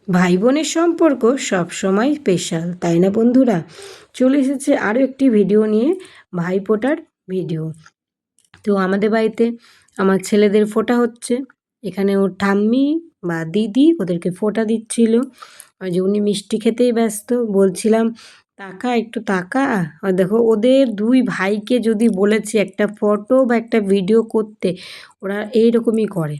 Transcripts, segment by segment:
ভাই বোনের সম্পর্ক সবসময় স্পেশাল, তাই না বন্ধুরা? চলে এসেছে আরও একটি ভিডিও নিয়ে, ভাইফোঁটার ভিডিও। তো আমাদের বাড়িতে আমার ছেলেদের ফোঁটা হচ্ছে। এখানে ওর ঠাম্মি বা দিদি ওদেরকে ফোঁটা দিচ্ছিল। ওই যে উনি মিষ্টি খেতেই ব্যস্ত, বলছিলাম তাকা একটু তাকা। আর দেখো ওদের দুই ভাইকে যদি বলেছি একটা ফটো বা একটা ভিডিও করতে, ওরা এইরকমই করে,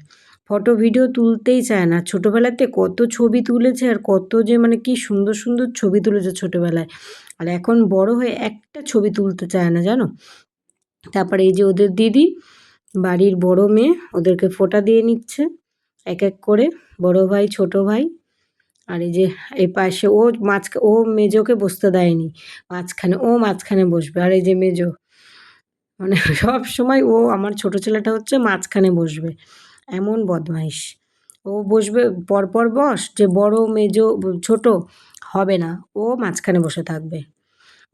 ফটো ভিডিও তুলতেই চায় না। ছোটোবেলাতে কত ছবি তুলেছে আর কত যে মানে কি সুন্দর সুন্দর ছবি তুলেছে ছোটোবেলায়, আর এখন বড় হয়ে একটা ছবি তুলতে চায় না, জানো। তারপরে এই যে ওদের দিদি, বাড়ির বড় মেয়ে, ওদেরকে ফোঁটা দিয়ে নিচ্ছে এক এক করে, বড় ভাই ছোট ভাই। আর এই যে এই পাশে ও মেজোকে বসতে দেয়নি মাঝখানে, ও মাঝখানে বসবে। আর এই যে মেজো, মানে সব সময় ও, আমার ছোট ছেলেটা হচ্ছে মাঝখানে বসবে, এমন বদমাইশ। ও বসবে পরপর বস, যে বড় মেজো ছোট হবে না, ও মাঝখানে বসে থাকবে।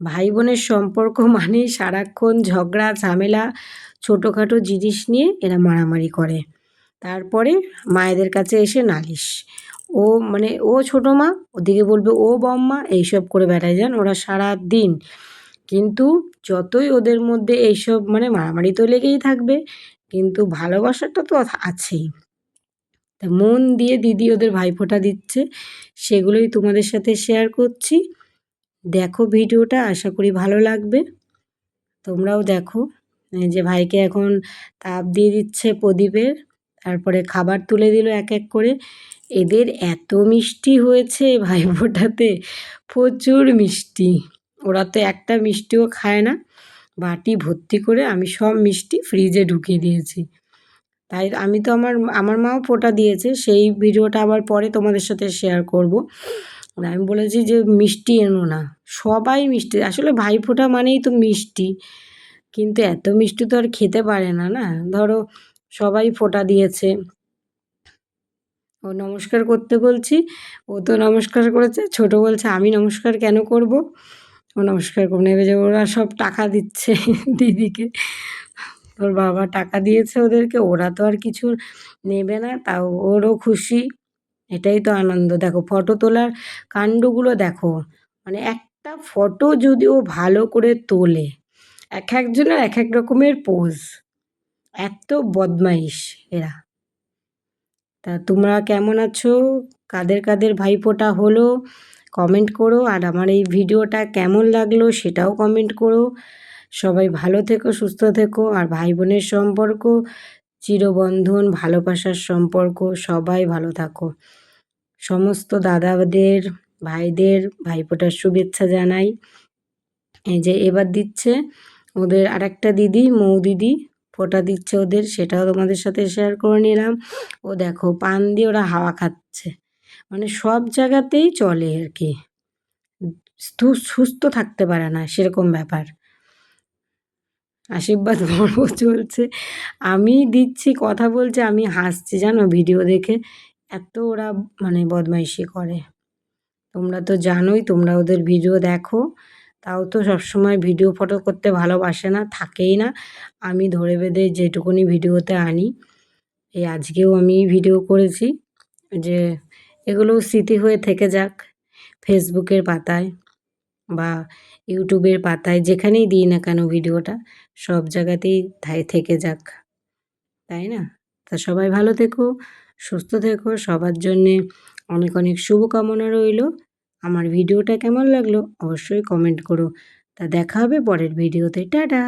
ভাই বোনের সম্পর্ক মানেই সারাক্ষণ ঝগড়া ঝামেলা, ছোটোখাটো জিনিস নিয়ে এরা মারামারি করে। তারপরে মায়েদের কাছে এসে নালিশ। ও মানে ও ছোটো মা, ওদিকে বলবে ও বম্মা, এইসব করে বেড়ায় যান ওরা সারা দিন। কিন্তু যতই ওদের মধ্যে এইসব মানে মারামারি তো লেগেই থাকবে, কিন্তু ভালোবাসাটা তো আছেই। তা মন দিয়ে দিদি ওদের ভাইফোঁটা দিচ্ছে, সেগুলোই তোমাদের সাথে শেয়ার করছি। দেখো ভিডিওটা, আশা করি ভালো লাগবে, তোমরাও দেখো। এই যে ভাইকে এখন তাপ দিয়ে দিচ্ছে প্রদীপের, তারপরে খাবার তুলে দিল এক এক করে। এদের এত মিষ্টি হয়েছে ভাইফোঁটাতে, প্রচুর মিষ্টি। ওরা তো একটা মিষ্টিও খায় না, বাটি ভর্তি করে আমি সব মিষ্টি ফ্রিজে ঢুকিয়ে দিয়েছি। তাই আমি তো আমার আমার মাও ফোঁটা দিয়েছে, সেই ভিডিওটা আবার পরে তোমাদের সাথে শেয়ার করব। আমি বলেছি যে মিষ্টি এনো না, সবাই মিষ্টি, আসলে ভাইফোঁটা মানেই তো মিষ্টি, কিন্তু এত মিষ্টি তো আর খেতে পারে না, না। ধরো সবাই ফোঁটা দিয়েছে, ও নমস্কার করতে বলছি, ও তো নমস্কার করেছে। ছোট বলছে আমি নমস্কার কেন করব, ও নমস্কার করবে না। এবার যে ওরা সব টাকা দিচ্ছে দিদিকে, ওর বাবা টাকা দিয়েছে ওদেরকে, ওরা তো আর কিছু নেবে না, তাও ওরও খুশি, এটাই তো আনন্দ। দেখো ফটো তোলার কাণ্ডগুলো দেখো, মানে একটা ফটো যদি ও ভালো করে তোলে, এক একজনের এক এক রকমের পোজ, এত বদমাইশ এরা। তা তোমরা কেমন আছো? কাদের কাদের ভাইফোঁটা হলো কমেন্ট করো, আর আমার এই ভিডিওটা কেমন লাগলো সেটাও কমেন্ট করো। সবাই ভালো থেকো, সুস্থ থেকো, আর ভাই বোনের সম্পর্ক চিরবন্ধন, ভালোবাসার সম্পর্ক, সবাই ভালো থাকো। সমস্ত দাদাদের ভাইদের ভাইফোঁটার শুভেচ্ছা জানাই। এই যে এবার দিচ্ছে ওদের আরেকটা দিদি, মৌ দিদি ফোঁটা দিচ্ছে ওদের, সেটাও তোমাদের সাথে শেয়ার করে নিলাম। ও দেখো পান দিয়ে ওরা হাওয়া খাচ্ছে, মানে সব জায়গাতেই চলে আর কি, সুস্থ থাকতে পারে না সেরকম ব্যাপার। আশীর্বাদ পর্ব চলছে, আমি দিচ্ছি কথা বলছে, আমি হাসছি জানো ভিডিও দেখে, এত ওরা মানে বদমাইশি করে। তোমরা তো জানোই, তোমরা ওদের ভিডিও দেখো, তাও তো সবসময় ভিডিও ফটো করতে ভালোবাসে না, থাকেই না। আমি ধরে বেঁধে যেটুকুনি ভিডিওতে আনি, এই আজকেও আমি ভিডিও করেছি, যে এগুলো স্মৃতি হয়ে থেকে যাক, ফেসবুকের পাতায় বা ইউটিউবের পাতায়, যেখানেই দিই না কেন ভিডিওটা, সব জায়গাতেই থেকে যাক, তাই না? তা সবাই ভালো থেকো, সুস্থ থেকো, সবার জন্যে অনেক অনেক শুভকামনা রইল। আমার ভিডিওটা কেমন লাগলো অবশ্যই কমেন্ট করো। তা দেখা হবে পরের ভিডিওতে, টাটা।